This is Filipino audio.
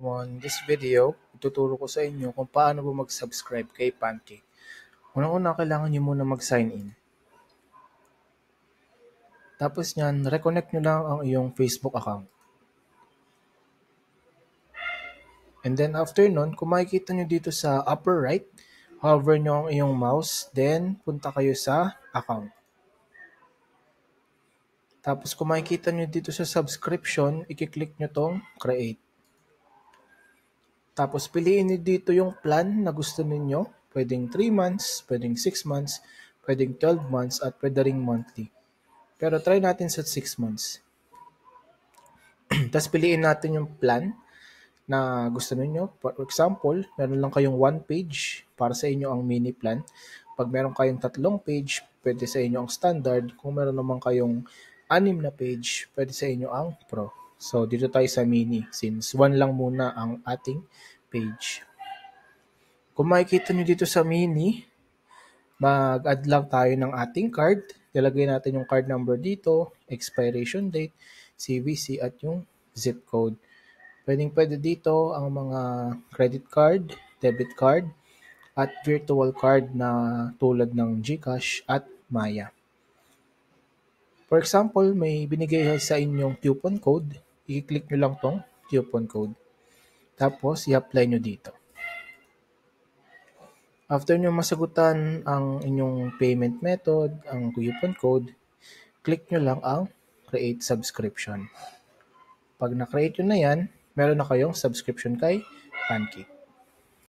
On this video, ituturo ko sa inyo kung paano po mag-subscribe kay Pancake. Unang-una, kailangan nyo muna mag-sign in. Tapos nyan, reconnect nyo lang ang iyong Facebook account. And then after nun, kung makikita nyo dito sa upper right, hover nyo ang iyong mouse, then punta kayo sa account. Tapos kung makikita nyo dito sa subscription, i-click nyo tong create. Tapos piliin nyo dito yung plan na gusto ninyo. Pwedeng 3 months, pwedeng 6 months, pwedeng 12 months, at pwede ring monthly. Pero try natin sa 6 months. Tapos piliin natin yung plan na gusto ninyo. For example, meron lang kayong 1 page para sa inyo ang mini plan. Pag meron kayong 3 page, pwede sa inyo ang standard. Kung meron naman kayong 6 na page, pwede sa inyo ang pro. So, dito tayo sa mini since 1 lang muna ang ating page. Kung makikita nyo dito sa mini, mag-add lang tayo ng ating card. Ilagay natin yung card number dito, expiration date, CVC at yung zip code. Pwede dito ang mga credit card, debit card, at virtual card na tulad ng GCash at Maya. For example, may binigay sa inyong coupon code. I-click nyo lang tong coupon code. Tapos, i-apply nyo dito. After nyo masagutan ang inyong payment method, ang coupon code, click nyo lang ang create subscription. Pag na-create nyo na yan, meron na kayong subscription kay Pancake.